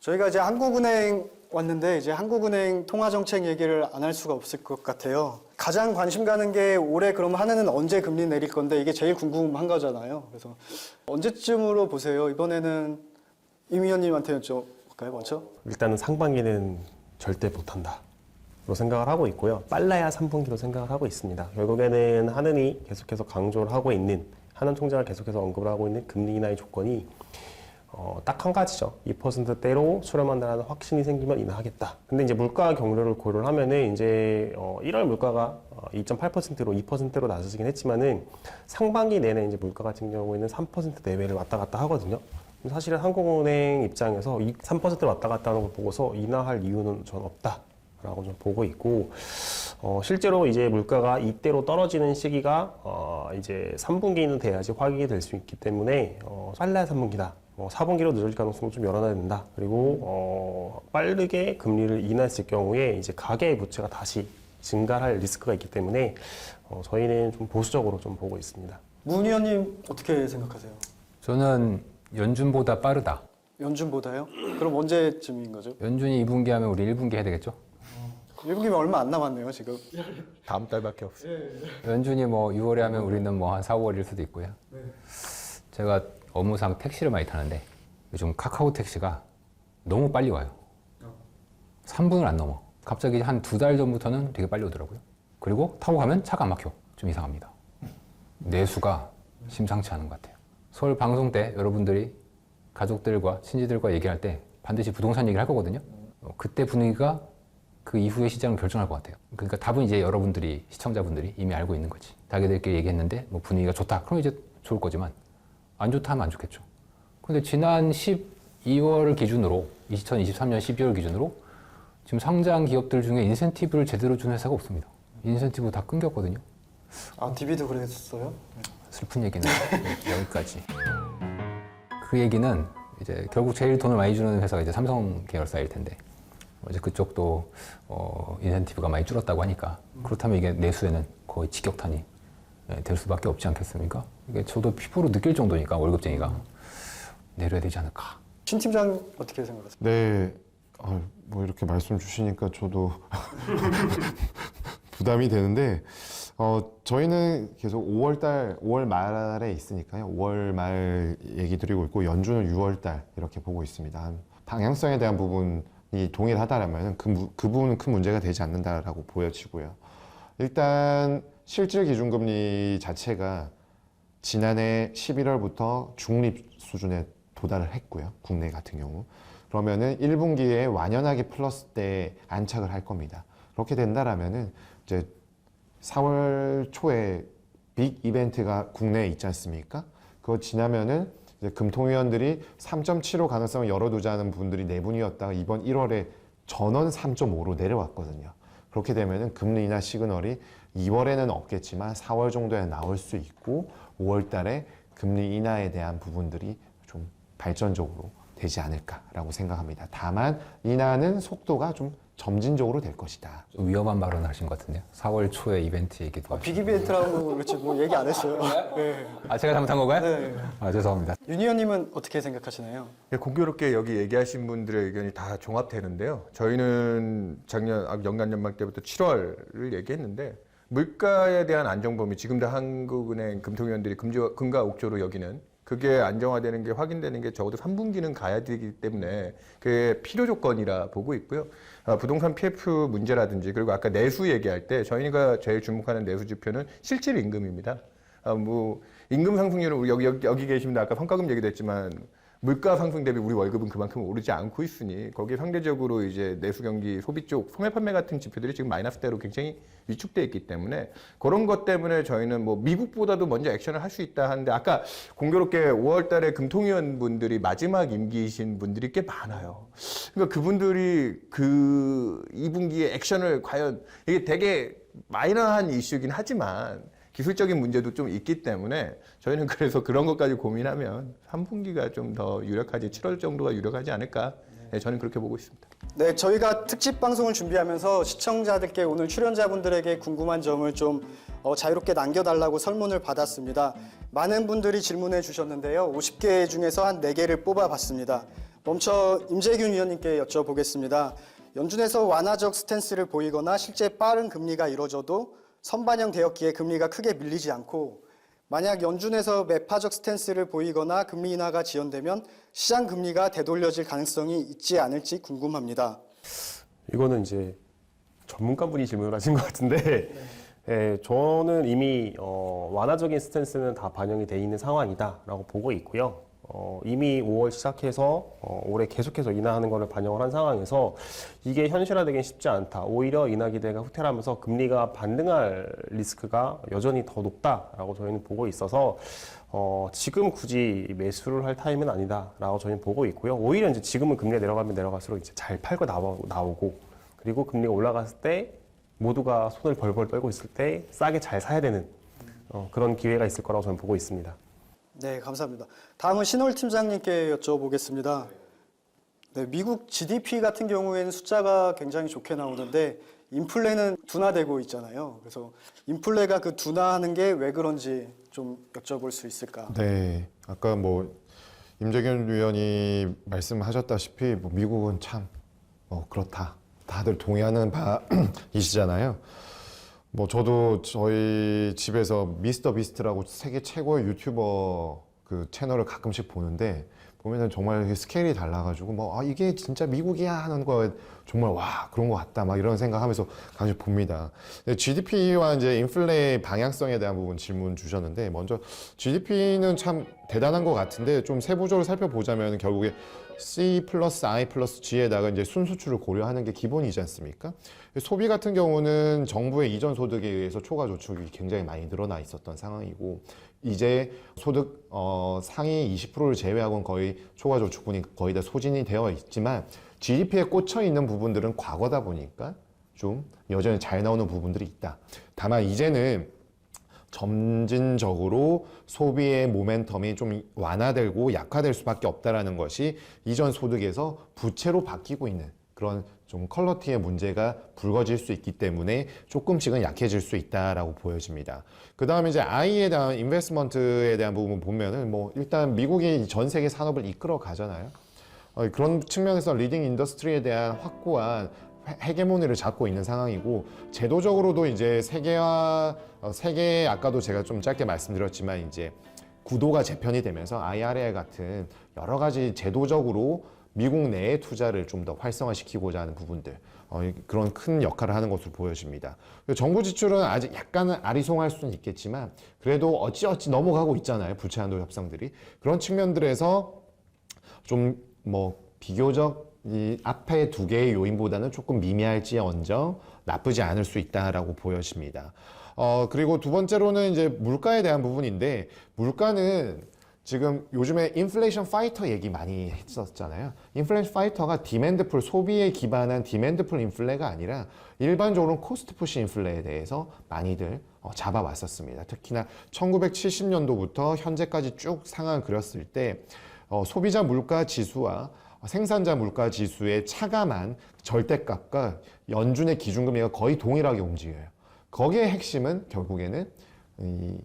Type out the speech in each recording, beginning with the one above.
저희가 이제 한국은행 왔는데 이제 한국은행 통화정책 얘기를 안 할 수가 없을 것 같아요. 가장 관심 가는 게 올해 그럼 한해는 언제 금리 내릴 건데 이게 제일 궁금한 거잖아요. 그래서 언제쯤으로 보세요? 이번에는 임 위원님한테 여쭤볼까요, 먼저? 일단은 상반기는 절대 못한다 로 생각을 하고 있고요. 빨라야 3분기로 생각을 하고 있습니다. 결국에는 한은이 계속해서 강조를 하고 있는, 한은 총재가 계속해서 언급을 하고 있는 금리 인하의 조건이 딱 한 가지죠. 2%대로 수렴한다는 확신이 생기면 인하하겠다. 근데 이제 물가 경로를 고려를 하면은 이제 1월 물가가 2.8%로 2%로 낮아지긴 했지만은 상반기 내내 이제 물가 같은 경우에는 3% 내외를 왔다 갔다 하거든요. 사실은 한국은행 입장에서 3%를 왔다 갔다 하는 걸 보고서 인하할 이유는 전 없다라고 좀 보고 있고, 실제로 이제 물가가 이대로 떨어지는 시기가 이제 3분기는 돼야지 확인이 될 수 있기 때문에 빨라야 3분기다. 4분기로 늦어질 가능성을 좀 열어놔야 된다. 그리고 빠르게 금리를 인하했을 경우에 이제 가계 부채가 다시 증가할 리스크가 있기 때문에 저희는 좀 보수적으로 좀 보고 있습니다. 문 의원님 어떻게 생각하세요? 저는 연준보다 빠르다. 연준보다요? 그럼 언제쯤인 거죠? 연준이 2분기 하면 우리 1분기 해야 되겠죠? 1분기면 얼마 안 남았네요, 지금. 다음 달밖에 없어요. 연준이 뭐 6월에 하면 우리는 뭐 한 4, 5월일 수도 있고요. 제가 업무상 택시를 많이 타는데 요즘 카카오 택시가 너무 빨리 와요. 3분을 안 넘어. 갑자기 한 2달 전부터는 되게 빨리 오더라고요. 그리고 타고 가면 차가 안 막혀. 좀 이상합니다. 내수가 심상치 않은 것 같아요. 서울 방송 때 여러분들이 가족들과 친지들과 얘기할 때 반드시 부동산 얘기를 할 거거든요. 그때 분위기가 그 이후의 시장을 결정할 것 같아요. 그러니까 답은 이제 여러분들이, 시청자분들이 이미 알고 있는 거지. 자기들끼리 얘기했는데 뭐 분위기가 좋다. 그럼 이제 좋을 거지만 안 좋다 하면 안 좋겠죠. 근데 지난 12월 기준으로, 2023년 12월 기준으로 지금 상장 기업들 중에 인센티브를 제대로 준 회사가 없습니다. 인센티브 다 끊겼거든요. 아, DB도 그랬어요? 슬픈 얘기는 여기까지. 그 얘기는 이제 결국 제일 돈을 많이 주는 회사가 이제 삼성 계열사일 텐데 이제 그쪽도 인센티브가 많이 줄었다고 하니까 그렇다면 이게 내수에는 거의 직격탄이 될 수밖에 없지 않겠습니까? 이게 저도 피부로 느낄 정도니까 월급쟁이가 내려야 되지 않을까. 신 팀장 어떻게 생각하세요? 네, 뭐 이렇게 말씀 주시니까 저도 부담이 되는데, 저희는 계속 5월 말에 있으니까요. 5월 말 얘기 드리고 있고, 연준은 6월 달 이렇게 보고 있습니다. 방향성에 대한 부분이 동일하다라면 그 부분은 큰 문제가 되지 않는다라고 보여지고요. 일단 실질 기준금리 자체가 지난해 11월부터 중립 수준에 도달을 했고요. 국내 같은 경우. 그러면은 1분기에 완연하게 플러스대에 안착을 할 겁니다. 그렇게 된다라면은 이제 4월 초에 빅 이벤트가 국내에 있지 않습니까? 그거 지나면은 이제 금통위원들이 3.75 가능성을 열어두자는 분들이 4분이었다가 이번 1월에 전원 3.5로 내려왔거든요. 그렇게 되면은 금리 인하 시그널이 2월에는 없겠지만 4월 정도에 나올 수 있고 5월 달에 금리 인하에 대한 부분들이 좀 발전적으로 되지 않을까라고 생각합니다. 다만 인하는 속도가 좀 점진적으로 될 것이다. 좀 위험한 발언을 하신 것 같은데요. 4월 초에 이벤트 얘기도 하시고. 빅 이벤트라고 그렇지 뭐 얘기 안 했어요. 네. 제가 잘못한 건가요? 네. 죄송합니다. 윤 의원님은 어떻게 생각하시나요? 공교롭게 여기 얘기하신 분들의 의견이 다 종합되는데요. 저희는 작년 연간 연말 때부터 7월을 얘기했는데 물가에 대한 안정범위, 지금도 한국은행 금통위원들이 금가 옥조로 여기는 그게 안정화되는 게 확인되는 게 적어도 3분기는 가야 되기 때문에 그게 필요 조건이라 보고 있고요. 부동산 PF 문제라든지 그리고 아까 내수 얘기할 때 저희가 제일 주목하는 내수 지표는 실질 임금입니다. 뭐 임금 상승률은 우리 여기 계신 분들 아까 성과금 얘기도 했지만 물가 상승 대비 우리 월급은 그만큼 오르지 않고 있으니 거기에 상대적으로 이제 내수 경기 소비 쪽 소매 판매 같은 지표들이 지금 마이너스대로 굉장히 위축돼 있기 때문에 그런 것 때문에 저희는 뭐 미국보다도 먼저 액션을 할 수 있다 하는데 아까 공교롭게 5월 달에 금통위원 분들이 마지막 임기이신 분들이 꽤 많아요. 그러니까 그분들이 그 2분기에 액션을 과연 이게 되게 마이너한 이슈긴 하지만 기술적인 문제도 좀 있기 때문에 저희는 그래서 그런 것까지 고민하면 3분기가 좀 더 유력하지 7월 정도가 유력하지 않을까 저는 그렇게 보고 있습니다. 네, 저희가 특집 방송을 준비하면서 시청자들께 오늘 출연자분들에게 궁금한 점을 좀 자유롭게 남겨달라고 설문을 받았습니다. 많은 분들이 질문해 주셨는데요. 50개 중에서 한 4개를 뽑아봤습니다. 먼저 임재균 위원님께 여쭤보겠습니다. 연준에서 완화적 스탠스를 보이거나 실제 빠른 금리가 이뤄져도 선반영되었기에 금리가 크게 밀리지 않고 만약 연준에서 매파적 스탠스를 보이거나 금리 인하가 지연되면 시장 금리가 되돌려질 가능성이 있지 않을지 궁금합니다. 이거는 이제 전문가분이 질문을 하신 것 같은데 예, 저는 이미 완화적인 스탠스는 다 반영이 돼 있는 상황이다라고 보고 있고요. 이미 5월 시작해서 올해 계속해서 인하하는 것을 반영을 한 상황에서 이게 현실화되긴 쉽지 않다. 오히려 인하 기대가 후퇴하면서 금리가 반등할 리스크가 여전히 더 높다라고 저희는 보고 있어서 지금 굳이 매수를 할 타임은 아니다라고 저희는 보고 있고요. 오히려 이제 지금은 금리가 내려가면 내려갈수록 이제 잘 팔고 나오고 그리고 금리가 올라갔을 때 모두가 손을 벌벌 떨고 있을 때 싸게 잘 사야 되는 그런 기회가 있을 거라고 저는 보고 있습니다. 네, 감사합니다. 다음은 신월 팀장님께 여쭤보겠습니다. 네, 미국 GDP 같은 경우에는 숫자가 굉장히 좋게 나오는데 인플레는 둔화되고 있잖아요. 그래서 인플레가 그 둔화하는 게 왜 그런지 좀 여쭤볼 수 있을까? 네, 아까 뭐 임재균 위원이 말씀하셨다시피 뭐 미국은 참 그렇다. 다들 동의하는 바이시잖아요. 뭐 저도 저희 집에서 미스터 비스트라고 세계 최고의 유튜버 그 채널을 가끔씩 보는데 보면은 정말 스케일이 달라가지고 뭐 이게 진짜 미국이야 하는 거 정말 와 그런 것 같다 막 이런 생각하면서 가끔씩 봅니다. GDP와 이제 인플레의 방향성에 대한 부분 질문 주셨는데 먼저 GDP는 참 대단한 것 같은데 좀 세부적으로 살펴보자면 결국에 C 플러스 I 플러스 G에다가 이제 순수출을 고려하는 게 기본이지 않습니까? 소비 같은 경우는 정부의 이전 소득에 의해서 초과 저축이 굉장히 많이 늘어나 있었던 상황이고 이제 소득 상위 20%를 제외하고는 거의 초과 저축분이 거의 다 소진이 되어 있지만 GDP에 꽂혀 있는 부분들은 과거다 보니까 좀 여전히 잘 나오는 부분들이 있다. 다만 이제는 점진적으로 소비의 모멘텀이 좀 완화되고 약화될 수밖에 없다라는 것이 이전 소득에서 부채로 바뀌고 있는 그런 좀 퀄러티의 문제가 불거질 수 있기 때문에 조금씩은 약해질 수 있다라고 보여집니다. 그 다음에 이제 I에 대한 인베스트먼트에 대한 부분 보면은 뭐 일단 미국이 전 세계 산업을 이끌어 가잖아요. 그런 측면에서 리딩 인더스트리에 대한 확고한 헤게모니를 잡고 있는 상황이고 제도적으로도 이제 세계 아까도 제가 좀 짧게 말씀드렸지만 이제 구도가 재편이 되면서 IRA 같은 여러 가지 제도적으로 미국 내의 투자를 좀 더 활성화시키고자 하는 부분들 그런 큰 역할을 하는 것으로 보여집니다. 정부 지출은 아직 약간은 아리송할 수는 있겠지만 그래도 어찌어찌 넘어가고 있잖아요. 부채 한도 협상들이 그런 측면들에서 좀 뭐 비교적 이 앞에 두 개의 요인보다는 조금 미미할지언정 나쁘지 않을 수 있다라고 보여집니다. 그리고 두 번째로는 이제 물가에 대한 부분인데 물가는 지금 요즘에 인플레이션 파이터 얘기 많이 했었잖아요. 인플레이션 파이터가 디맨드풀 소비에 기반한 디맨드풀 인플레가 아니라 일반적으로 코스트 푸시 인플레에 대해서 많이들 잡아왔었습니다. 특히나 1970년도부터 현재까지 쭉 상황을 그렸을 때 소비자 물가 지수와 생산자 물가 지수의 차감한 절대값과 연준의 기준금리가 거의 동일하게 움직여요. 거기에 핵심은 결국에는 이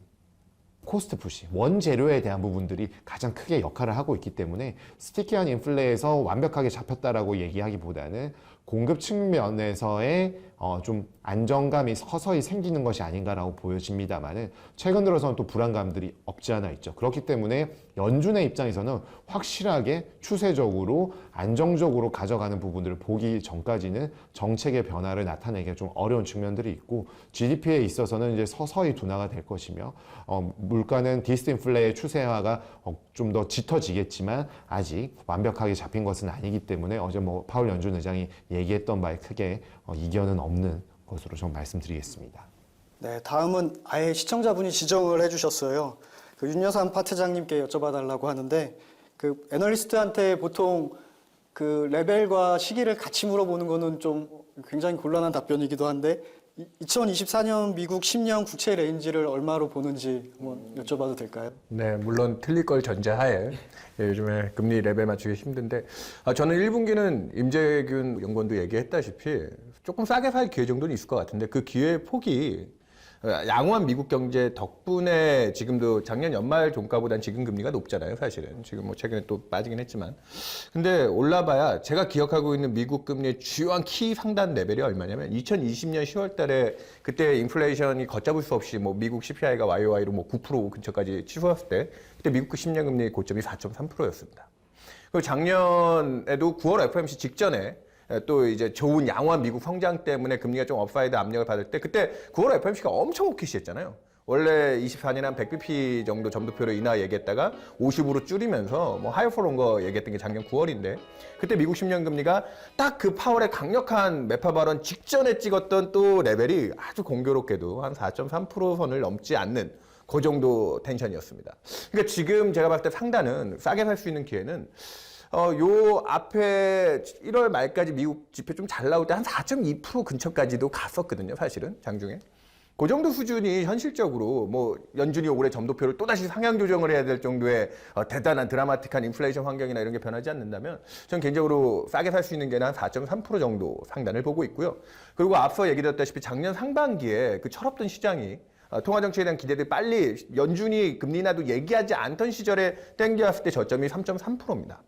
코스트 푸시, 원재료에 대한 부분들이 가장 크게 역할을 하고 있기 때문에 스티키한 인플레에서 완벽하게 잡혔다라고 얘기하기보다는 공급 측면에서의 좀 안정감이 서서히 생기는 것이 아닌가라고 보여집니다만은 최근 들어서는 또 불안감들이 없지 않아 있죠. 그렇기 때문에 연준의 입장에서는 확실하게 추세적으로 안정적으로 가져가는 부분들을 보기 전까지는 정책의 변화를 나타내기가 좀 어려운 측면들이 있고 GDP에 있어서는 이제 서서히 둔화가 될 것이며 물가는 디스인플레의 추세화가 좀 더 짙어지겠지만 아직 완벽하게 잡힌 것은 아니기 때문에 어제 뭐 파월 연준 의장이 얘기했던 바에 크게 이견은 없는 것으로 좀 말씀드리겠습니다. 네, 다음은 아예 시청자분이 지정을 해주셨어요. 그 윤여삼 파트장님께 여쭤봐달라고 하는데 그 애널리스트한테 보통 그 레벨과 시기를 같이 물어보는 거는 좀 굉장히 곤란한 답변이기도 한데 2024년 미국 10년 국채 레인지를 얼마로 보는지 한번 여쭤봐도 될까요? 네, 물론 틀릴 걸 전제하에 요즘에 금리 레벨 맞추기 힘든데 저는 1분기는 임재균 연구원도 얘기했다시피 조금 싸게 살 기회 정도는 있을 것 같은데 그 기회의 폭이 양호한 미국 경제 덕분에 지금도 작년 연말 종가보다는 지금 금리가 높잖아요, 사실은. 지금 뭐 최근에 또 빠지긴 했지만. 근데 올라봐야 제가 기억하고 있는 미국 금리의 주요한 키 상단 레벨이 얼마냐면 2020년 10월 달에 그때 인플레이션이 걷잡을 수 없이 뭐 미국 CPI가 YOY로 뭐 9% 근처까지 치솟았을 때 그때 미국 그 10년 금리 고점이 4.3%였습니다. 그리고 작년에도 9월 FOMC 직전에 또 이제 좋은 양호한 미국 성장 때문에 금리가 좀 업사이드 압력을 받을 때 그때 9월 FOMC가 엄청 호키시했잖아요. 원래 24년에 한 100bp 정도 점도표를 인하 얘기했다가 50으로 줄이면서 뭐 하이어 포 론거 얘기했던 게 작년 9월인데 그때 미국 10년 금리가 딱 그 파월의 강력한 매파 발언 직전에 찍었던 또 레벨이 아주 공교롭게도 한 4.3% 선을 넘지 않는 그 정도 텐션이었습니다. 그러니까 지금 제가 봤을 때 상단은 싸게 살 수 있는 기회는 요 앞에 1월 말까지 미국 지표 좀 잘 나올 때 한 4.2% 근처까지도 갔었거든요, 사실은 장중에. 그 정도 수준이 현실적으로 뭐 연준이 올해 점도표를 또다시 상향 조정을 해야 될 정도의 대단한 드라마틱한 인플레이션 환경이나 이런 게 변하지 않는다면 저는 개인적으로 싸게 살 수 있는 게 한 4.3% 정도 상단을 보고 있고요. 그리고 앞서 얘기드렸다시피 작년 상반기에 그 철없던 시장이 통화정책에 대한 기대들이 빨리 연준이 금리 인하도 얘기하지 않던 시절에 땡겨왔을 때 저점이 3.3%입니다.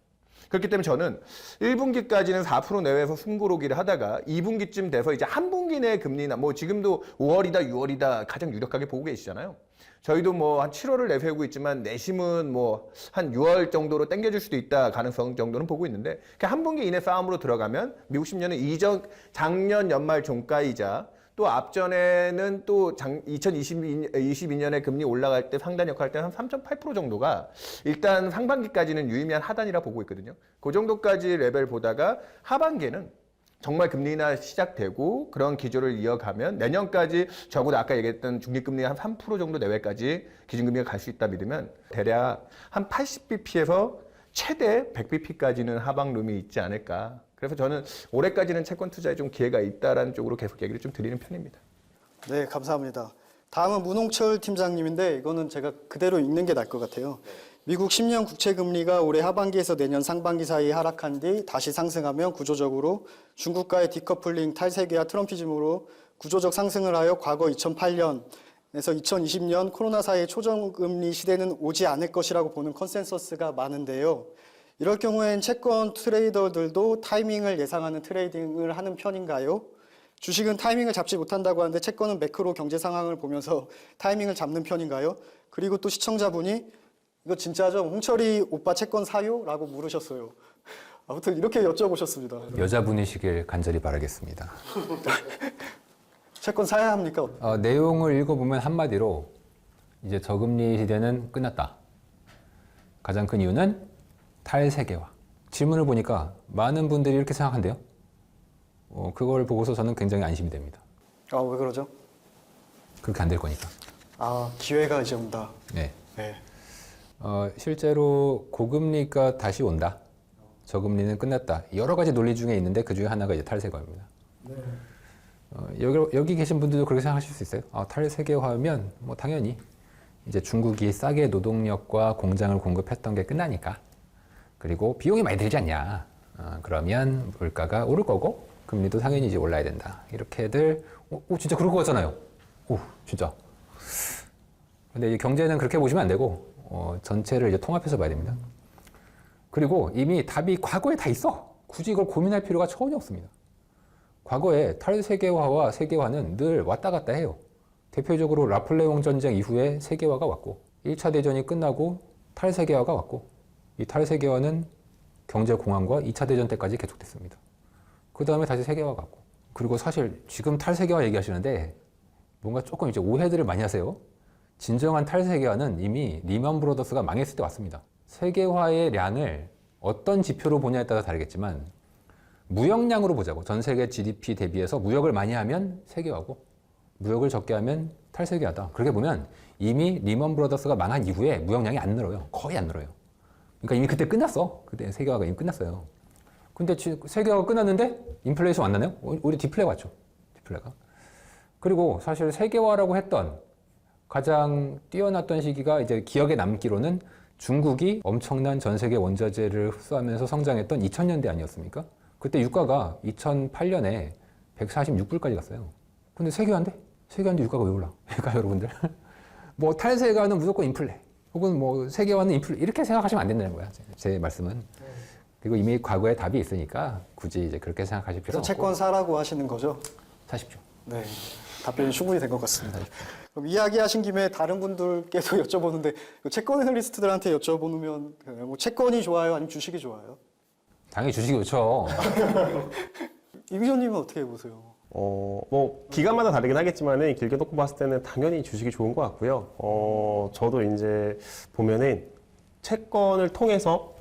그렇기 때문에 저는 1분기까지는 4% 내외에서 숨고르기를 하다가 2분기쯤 돼서 이제 한 분기 내 금리나 뭐 지금도 5월이다 6월이다 가장 유력하게 보고 계시잖아요. 저희도 뭐 한 7월을 내세우고 있지만 내심은 뭐 한 6월 정도로 당겨줄 수도 있다 가능성 정도는 보고 있는데 한 분기 이내 싸움으로 들어가면 미국 10년은 작년 연말 종가이자 또 앞전에는 또 2022년에 금리 올라갈 때 상단 역할할 때 한 3.8% 정도가 일단 상반기까지는 유의미한 하단이라 보고 있거든요. 그 정도까지 레벨 보다가 하반기에는 정말 금리 인하 시작되고 그런 기조를 이어가면 내년까지 적어도 아까 얘기했던 중기금리 한 3% 정도 내외까지 기준금리가 갈 수 있다 믿으면 대략 한 80bp에서 최대 100bp까지는 하방룸이 있지 않을까. 그래서 저는 올해까지는 채권 투자에 좀 기회가 있다라는 쪽으로 계속 얘기를 좀 드리는 편입니다. 네, 감사합니다. 다음은 문홍철 팀장님인데 이거는 제가 그대로 읽는 게 나을 것 같아요. 미국 10년 국채 금리가 올해 하반기에서 내년 상반기 사이 하락한 뒤 다시 상승하면 구조적으로 중국과의 디커플링 탈세계와 트럼피즘으로 구조적 상승을 하여 과거 2008년에서 2020년 코로나 사이의 초저금리 시대는 오지 않을 것이라고 보는 컨센서스가 많은데요. 이럴 경우엔 채권 트레이더들도 타이밍을 예상하는 트레이딩을 하는 편인가요? 주식은 타이밍을 잡지 못한다고 하는데 채권은 매크로 경제 상황을 보면서 타이밍을 잡는 편인가요? 그리고 또 시청자분이 이거 진짜죠? 홍철이 오빠 채권 사요? 라고 물으셨어요. 아무튼 이렇게 여쭤보셨습니다. 여자분이시길 간절히 바라겠습니다. 채권 사야 합니까? 내용을 읽어보면 한마디로 이제 저금리 시대는 끝났다. 가장 큰 이유는 탈세계화. 질문을 보니까 많은 분들이 이렇게 생각한대요. 그걸 보고서 저는 굉장히 안심이 됩니다. 왜 그러죠? 그렇게 안 될 거니까. 기회가 이제 온다. 네. 네. 실제로 고금리가 다시 온다. 저금리는 끝났다. 여러 가지 논리 중에 있는데 그 중에 하나가 이제 탈세계화입니다. 네. 여기 계신 분들도 그렇게 생각하실 수 있어요. 탈세계화하면 뭐 당연히 이제 중국이 싸게 노동력과 공장을 공급했던 게 끝나니까. 그리고 비용이 많이 들지 않냐. 그러면 물가가 오를 거고 금리도 당연히 이제 올라야 된다. 이렇게들 진짜 그럴 것 같잖아요. 진짜. 근데 이 경제는 그렇게 보시면 안 되고 전체를 이제 통합해서 봐야 됩니다. 그리고 이미 답이 과거에 다 있어. 굳이 이걸 고민할 필요가 전혀 없습니다. 과거에 탈세계화와 세계화는 늘 왔다 갔다 해요. 대표적으로 나폴레옹 전쟁 이후에 세계화가 왔고 1차 대전이 끝나고 탈세계화가 왔고 이 탈세계화는 경제공황과 2차 대전 때까지 계속됐습니다. 그 다음에 다시 세계화가 왔고 그리고 사실 지금 탈세계화 얘기하시는데 뭔가 조금 이제 오해들을 많이 하세요. 진정한 탈세계화는 이미 리먼 브로더스가 망했을 때 왔습니다. 세계화의 량을 어떤 지표로 보냐에 따라 다르겠지만 무역량으로 보자고. 전 세계 GDP 대비해서 무역을 많이 하면 세계화고 무역을 적게 하면 탈세계화다. 그렇게 보면 이미 리먼 브로더스가 망한 이후에 무역량이 안 늘어요. 거의 안 늘어요. 그러니까 이미 그때 끝났어. 그때 세계화가 이미 끝났어요. 근데 세계화가 끝났는데 인플레이션 왔나요? 우리 디플레가 왔죠. 디플레가. 그리고 사실 세계화라고 했던 가장 뛰어났던 시기가 이제 기억에 남기로는 중국이 엄청난 전 세계 원자재를 흡수하면서 성장했던 2000년대 아니었습니까? 그때 유가가 2008년에 146불까지 갔어요. 근데 세계화인데? 세계화는 유가가 왜 올라? 그러니까 여러분들 뭐 탈세가는 무조건 인플레 혹은 뭐 세계화는 인플레 이렇게 생각하시면 안 된다는 거야. 제 말씀은. 그리고 이미 과거에 답이 있으니까 굳이 이제 그렇게 생각하실 필요 그래서 없고 채권 사라고 하시는 거죠? 사십시오. 네, 답변이 충분히 된 것 같습니다. 그럼 이야기하신 김에 다른 분들께도 여쭤보는데 채권 애널리스트들한테 여쭤보면 뭐 채권이 좋아요, 아니면 주식이 좋아요? 당연히 주식이 좋죠. 이 기자님은 어떻게 보세요? 뭐 기간마다 다르긴 하겠지만은 길게 놓고 봤을 때는 당연히 주식이 좋은 것 같고요. 저도 이제 보면은 채권을 통해서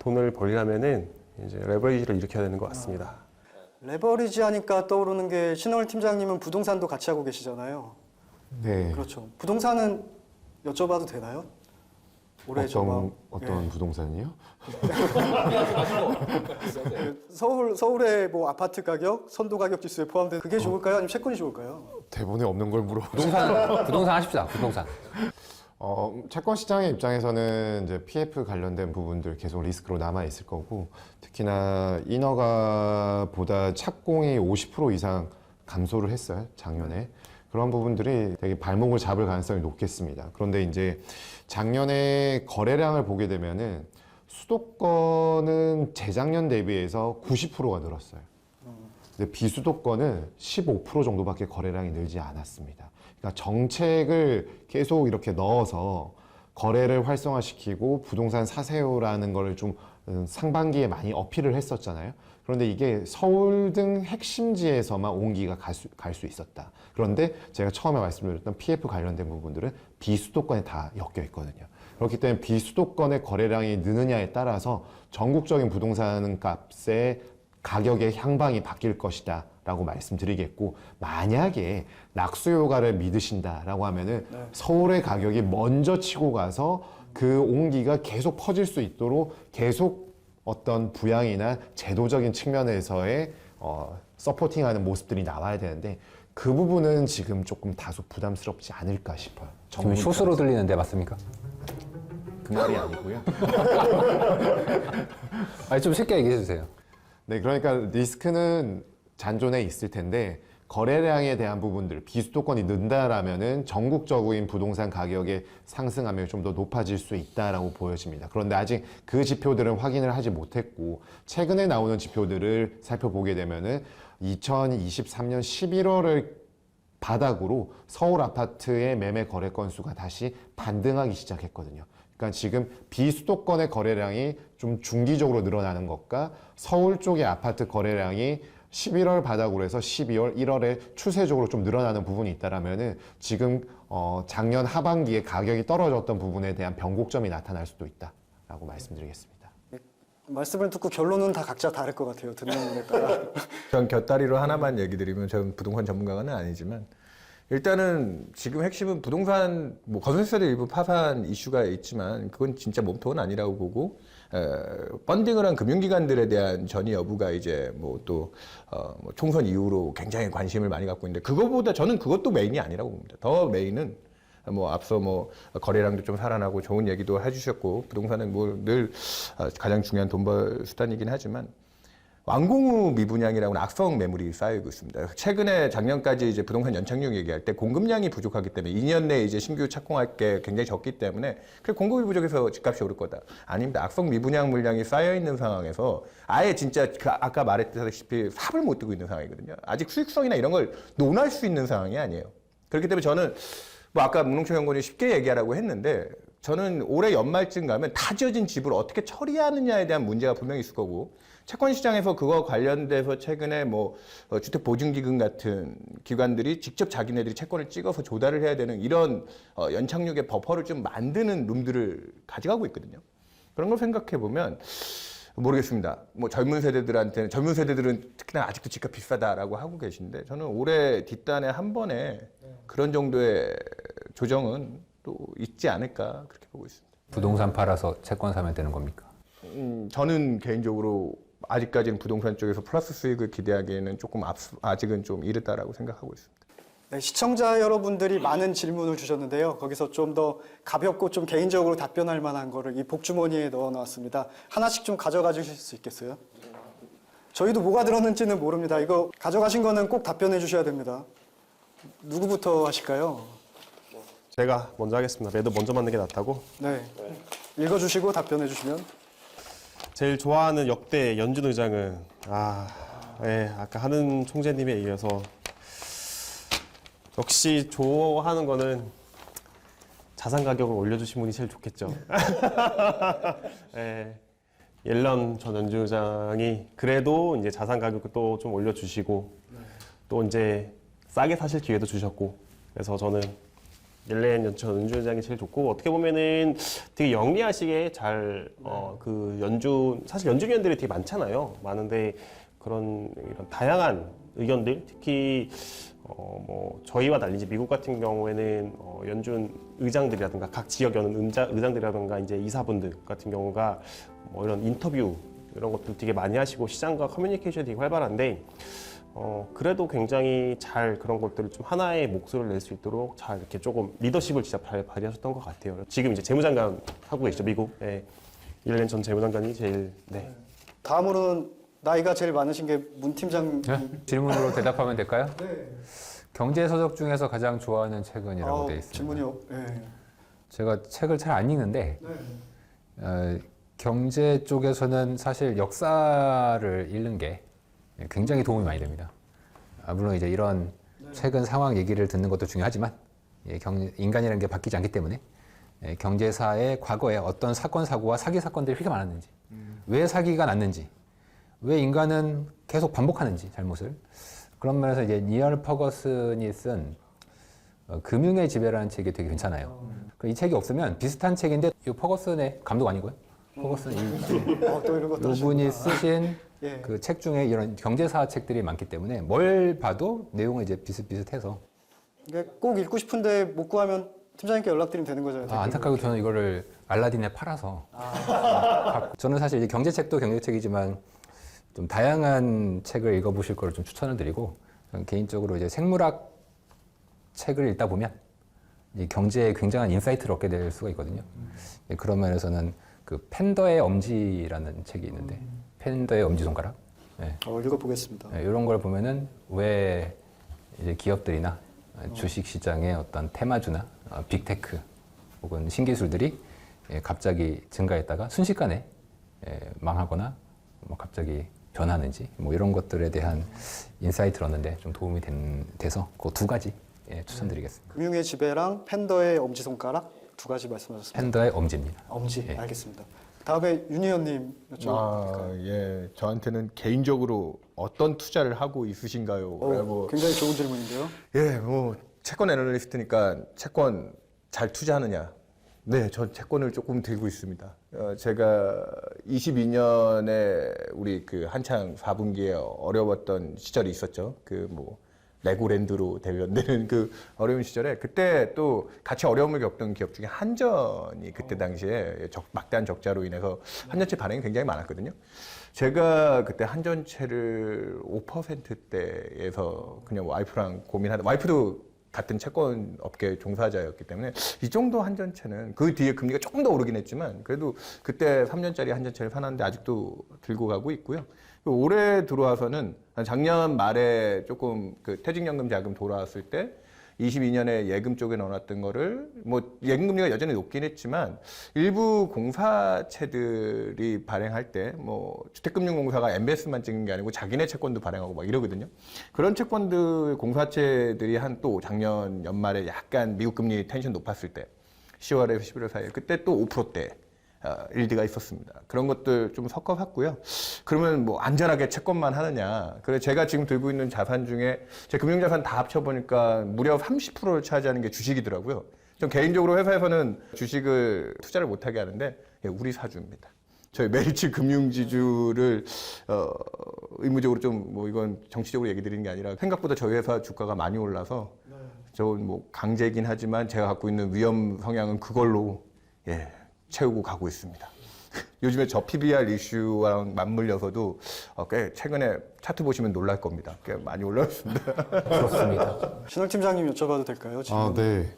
돈을 벌려면은 이제 레버리지를 일으켜야 되는 것 같습니다. 레버리지 하니까 떠오르는 게 신월 팀장님은 부동산도 같이 하고 계시잖아요. 네. 그렇죠. 부동산은 여쭤봐도 되나요? 올해 어떤 부동산이요? 서울의 뭐 아파트 가격, 선도 가격 지수에 포함된 그게 좋을까요? 아니면 채권이 좋을까요? 대본에 없는 걸 물어. 부동산 하십시다. 부동산. 채권 시장의 입장에서는 이제 PF 관련된 부분들 계속 리스크로 남아 있을 거고, 특히나 인허가보다 착공이 50% 이상 감소를 했어요, 작년에. 그런 부분들이 되게 발목을 잡을 가능성이 높겠습니다. 그런데 이제 작년에 거래량을 보게 되면은 수도권은 재작년 대비해서 90%가 늘었어요. 근데 비수도권은 15% 정도밖에 거래량이 늘지 않았습니다. 그러니까 정책을 계속 이렇게 넣어서 거래를 활성화시키고 부동산 사세요라는 걸 좀 상반기에 많이 어필을 했었잖아요. 그런데 이게 서울 등 핵심지에서만 온기가 갈 수 있었다. 그런데 제가 처음에 말씀드렸던 PF 관련된 부분들은 비수도권에 다 엮여 있거든요. 그렇기 때문에 비수도권의 거래량이 느느냐에 따라서 전국적인 부동산 값의 가격의 향방이 바뀔 것이다 라고 말씀드리겠고, 만약에 낙수효과를 믿으신다라고 하면은 서울의 가격이 먼저 치고 가서 그 온기가 계속 퍼질 수 있도록 계속 어떤 부양이나 제도적인 측면에서의 서포팅하는 모습들이 나와야 되는데, 그 부분은 지금 조금 다소 부담스럽지 않을까 싶어요. 지금 쇼스로 들리는데 맞습니까? 그 말이 아니고요. 아니 좀 쉽게 얘기해 주세요. 네, 그러니까 리스크는 잔존해 있을 텐데, 거래량에 대한 부분들, 비수도권이 는다라면은 전국적인 부동산 가격의 상승하면 좀 더 높아질 수 있다라고 보여집니다. 그런데 아직 그 지표들은 확인을 하지 못했고, 최근에 나오는 지표들을 살펴보게 되면은 2023년 11월을 바닥으로 서울 아파트의 매매 거래 건수가 다시 반등하기 시작했거든요. 그러니까 지금 비수도권의 거래량이 좀 중기적으로 늘어나는 것과 서울 쪽의 아파트 거래량이 11월 바닥으로 해서 12월, 1월에 추세적으로 좀 늘어나는 부분이 있다라면은 지금 작년 하반기에 가격이 떨어졌던 부분에 대한 변곡점이 나타날 수도 있다라고 말씀드리겠습니다. 말씀을 듣고 결론은 다 각자 다를 것 같아요. 듣는 분에 따라. 전 곁다리로 하나만 얘기 드리면, 저는 부동산 전문가는 아니지만 일단은 지금 핵심은 부동산, 뭐 건설사들 일부 파산 이슈가 있지만 그건 진짜 몸통은 아니라고 보고, 펀딩을 한 금융기관들에 대한 전이 여부가 이제 뭐 또 뭐 총선 이후로 굉장히 관심을 많이 갖고 있는데, 그거보다 저는 그것도 메인이 아니라고 봅니다. 더 메인은 뭐 앞서 뭐 거래량도 좀 살아나고 좋은 얘기도 해주셨고, 부동산은 뭐 늘 가장 중요한 돈벌 수단이긴 하지만 완공후 미분양이라고는 악성 매물이 쌓이고 있습니다. 최근에 작년까지 이제 부동산 연착륙 얘기할 때 공급량이 부족하기 때문에 2년 내에 이제 신규 착공할 게 굉장히 적기 때문에 그래 공급이 부족해서 집값이 오를 거다. 아닙니다. 악성 미분양 물량이 쌓여 있는 상황에서 아예 진짜 그 아까 말했다시피 삽을 못 뜨고 있는 상황이거든요. 아직 수익성이나 이런 걸 논할 수 있는 상황이 아니에요. 그렇기 때문에 저는 뭐 아까 문홍철 연구원이 쉽게 얘기하라고 했는데, 저는 올해 연말쯤 가면 다 지어진 집을 어떻게 처리하느냐에 대한 문제가 분명히 있을 거고, 채권 시장에서 그거 관련돼서 최근에 뭐 주택보증기금 같은 기관들이 직접 자기네들이 채권을 찍어서 조달을 해야 되는 이런 연착륙의 버퍼를 좀 만드는 룸들을 가져가고 있거든요. 그런 걸 생각해 보면 모르겠습니다. 뭐 젊은 세대들은 특히나 아직도 집값 비싸다라고 하고 계신데, 저는 올해 뒷단에 한 번에 그런 정도의 조정은 또 있지 않을까 그렇게 보고 있습니다. 부동산 팔아서 채권 사면 되는 겁니까? 저는 개인적으로 아직까지는 부동산 쪽에서 플러스 수익을 기대하기에는 조금 아직은 좀 이르다라고 생각하고 있습니다. 네, 시청자 여러분들이 많은 질문을 주셨는데요. 거기서 좀 더 가볍고 좀 개인적으로 답변할 만한 거를 이 복주머니에 넣어놨습니다. 하나씩 좀 가져가 주실 수 있겠어요? 저희도 뭐가 들었는지는 모릅니다. 이거 가져가신 거는 꼭 답변해 주셔야 됩니다. 누구부터 하실까요? 제가 먼저 하겠습니다. 매도 먼저 맞는 게 낫다고? 네. 읽어주시고 답변해 주시면. 제일 좋아하는 역대 연준 의장은 아까 하는 총재님에 이어서 역시 좋아하는 거는 자산 가격을 올려주신 분이 제일 좋겠죠. 예, 옐런 전 연준 의장이 그래도 이제 자산 가격을 또 좀 올려주시고 또 이제 싸게 사실 기회도 주셨고 그래서 저는 옐렌 전 연준 의장이 제일 좋고 어떻게 보면은 되게 영리하시게 잘 그 연준 사실 연준위원들이 되게 많잖아요. 많은데 그런 이런 다양한 의견들 특히 뭐 저희와 달리 이제 미국 같은 경우에는 연준 의장들이라든가 각 지역 연은 의장들이라든가 이제 이사분들 같은 경우가 뭐 이런 인터뷰 이런 것들 되게 많이 하시고 시장과 커뮤니케이션이 되게 활발한데 그래도 굉장히 잘 그런 것들을 좀 하나의 목소리를 낼 수 있도록 잘 이렇게 조금 리더십을 진짜 발휘하셨던 것 같아요. 지금 이제 재무장관 하고 계시죠, 미국. 네. 옐렌 전 재무장관이 제일 네. 다음으로는 나이가 제일 많으신 게 문 팀장. 네? 질문으로 대답하면 될까요? 네. 경제 서적 중에서 가장 좋아하는 책은이라고 되어 있습니다. 질문이요. 네. 제가 책을 잘 안 읽는데 네. 경제 쪽에서는 사실 역사를 읽는 게 굉장히 도움이 많이 됩니다. 물론 이제 이런 최근 상황 얘기를 듣는 것도 중요하지만 인간이라는 게 바뀌지 않기 때문에 경제사의 과거에 어떤 사건 사고와 사기 사건들이 그렇게 많았는지, 왜 사기가 났는지, 왜 인간은 계속 반복하는지 잘못을 그런 면에서 이제 니얼 퍼거슨이 쓴 금융의 지배라는 책이 되게 괜찮아요. 이 책이 없으면 비슷한 책인데 이 퍼거슨의 감독 아니고요. 퍼거슨 또 이런 것도 이분이 하시는구나. 쓰신 예. 그 책 중에 이런 경제사 책들이 많기 때문에 뭘 봐도 내용은 이제 비슷비슷해서 이게 꼭 읽고 싶은데 못 구하면 팀장님께 연락드리면 되는 거죠. 안타깝게 저는 이거를 알라딘에 팔아서 저는 사실 이제 경제책도 경제책이지만 좀 다양한 책을 읽어보실 거를 좀 추천을 드리고 저는 개인적으로 이제 생물학 책을 읽다 보면 이 경제에 굉장한 인사이트를 얻게 될 수가 있거든요. 그런 면에서는 그 팬더의 엄지라는 책이 있는데 팬더의 엄지손가락 읽어보겠습니다. 이런 걸 보면은 왜 이제 기업들이나 주식 시장의 어떤 테마주나 빅테크 혹은 신기술들이 갑자기 증가했다가 순식간에 망하거나 뭐 갑자기 변하는지 뭐 이런 것들에 대한 인사이트를 얻는데 좀 도움이 돼서 그 두 가지 추천드리겠습니다. 금융의 지배랑 팬더의 엄지손가락 두 가지 말씀하셨습니다. 팬더의 엄지입니다. 엄지, 예. 알겠습니다. 다음에 윤 의원님 여쭤볼까요? 예. 저한테는 개인적으로 어떤 투자를 하고 있으신가요? 라고. 굉장히 좋은 질문인데요. 예, 뭐 채권 애널리스트니까 채권 잘 투자하느냐? 네, 전 채권을 조금 들고 있습니다. 제가 22년에 우리 그 한창 4분기에 어려웠던 시절이 있었죠. 그 뭐 레고랜드로 대변되는 그 어려운 시절에 그때 또 같이 어려움을 겪던 기업 중에 한전이 그때 당시에 막대한 적자로 인해서 한전채 반응이 굉장히 많았거든요. 제가 그때 한전채를 5%대에서 그냥 와이프랑 고민하다 와이프도 같은 채권 업계 종사자였기 때문에 이 정도 한전채는 그 뒤에 금리가 조금 더 오르긴 했지만 그래도 그때 3년짜리 한전채를 사놨는데 아직도 들고 가고 있고요. 올해 들어와서는 작년 말에 조금 그 퇴직연금 자금 돌아왔을 때 22년에 예금 쪽에 넣어놨던 거를 뭐 예금 금리가 여전히 높긴 했지만 일부 공사채들이 발행할 때 뭐 주택금융공사가 MBS만 찍는 게 아니고 자기네 채권도 발행하고 막 이러거든요. 그런 채권들 공사채들이 한 또 작년 연말에 약간 미국 금리 텐션 높았을 때 10월에서 11월 사이에 그때 또 5%대 일리가 있었습니다. 그런 것들 좀 섞어봤고요. 그러면 뭐 안전하게 채권만 하느냐. 그래 제가 지금 들고 있는 자산 중에 제 금융자산 다 합쳐보니까 무려 30%를 차지하는 게 주식이더라고요. 전 개인적으로 회사에서는 주식을 투자를 못하게 하는데 우리 사주입니다. 저희 메리츠 금융지주를 의무적으로 좀 뭐 이건 정치적으로 얘기 드리는 게 아니라 생각보다 저희 회사 주가가 많이 올라서 저는 뭐 강제긴 하지만 제가 갖고 있는 위험 성향은 그걸로 채우고 가고 있습니다. 요즘에 저 PBR 이슈랑 맞물려서도 꽤 최근에 차트 보시면 놀랄 겁니다. 꽤 많이 올라왔습니다. 그렇습니다. 신월 팀장님 여쭤봐도 될까요? 질문? 네.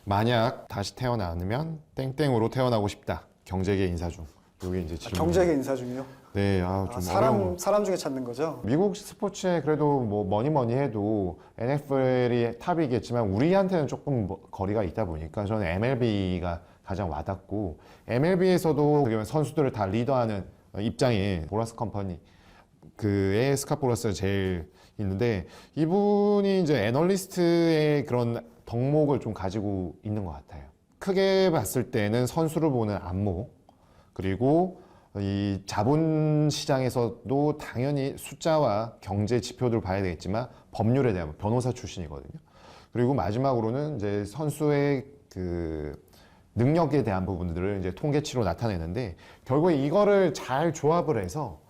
만약 다시 태어나면 땡땡으로 태어나고 싶다. 경제계 인사 중. 이게 이제 질문. 경제계 인사 중이요? 네, 좀 어려운. 사람 중에 찾는 거죠? 미국 스포츠에 그래도 뭐 뭐니 해도 NFL이 탑이겠지만 우리한테는 조금 거리가 있다 보니까 저는 MLB가 가장 와닿고, MLB에서도 선수들을 다 리더하는 입장인 보라스 컴퍼니 그의 스캇 보라스가 제일 있는데, 이분이 이제 애널리스트의 그런 덕목을 좀 가지고 있는 것 같아요. 크게 봤을 때는 선수를 보는 안목, 그리고 이 자본시장에서도 당연히 숫자와 경제 지표들을 봐야 되겠지만 법률에 대한 변호사 출신이거든요. 그리고 마지막으로는 이제 선수의 그 능력에 대한 부분들을 이제 통계치로 나타내는데, 결국에 이거를 잘 조합을 해서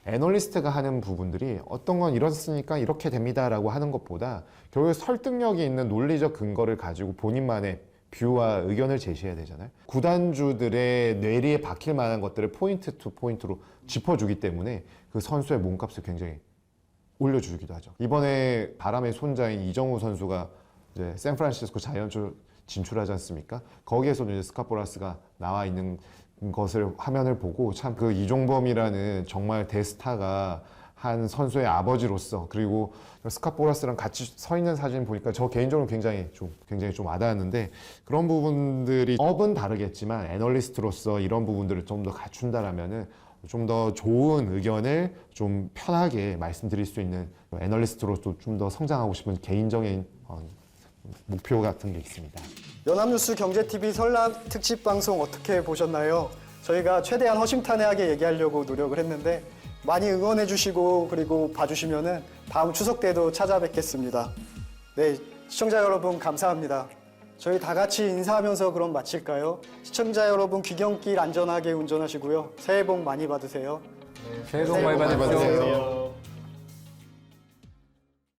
애널리스트가 하는 부분들이 어떤 건 이렇으니까 이렇게 됩니다라고 하는 것보다 결국에 설득력이 있는 논리적 근거를 가지고 본인만의 뷰와 의견을 제시해야 되잖아요. 구단주들의 뇌리에 박힐 만한 것들을 포인트 투 포인트로 짚어주기 때문에 그 선수의 몸값을 굉장히 올려주기도 하죠. 이번에 바람의 손자인 이정우 선수가 이제 샌프란시스코 자이언츠 진출하지 않습니까? 거기에서도 이제 스캇 보라스가 나와 있는 것을 화면을 보고 참 그 이종범이라는 정말 대스타가 한 선수의 아버지로서, 그리고 스캇 보라스랑 같이 서 있는 사진 보니까 저 개인적으로 굉장히 좀 와닿았는데, 그런 부분들이 업은 다르겠지만 애널리스트로서 이런 부분들을 좀 더 갖춘다라면은 좀 더 좋은 의견을 좀 편하게 말씀드릴 수 있는, 애널리스트로서 좀 더 성장하고 싶은 개인적인 목표 같은 게 있습니다. 연합뉴스 경제TV 설날 특집 방송 어떻게 보셨나요? 저희가 최대한 허심탄회하게 얘기하려고 노력을 했는데 많이 응원해 주시고 그리고 봐주시면은 다음 추석 때도 찾아뵙겠습니다. 네, 시청자 여러분 감사합니다. 저희 다 같이 인사하면서 그럼 마칠까요? 시청자 여러분 귀경길 안전하게 운전하시고요. 새해 복 많이 받으세요. 새해 복 많이 받으세요. 받으세요.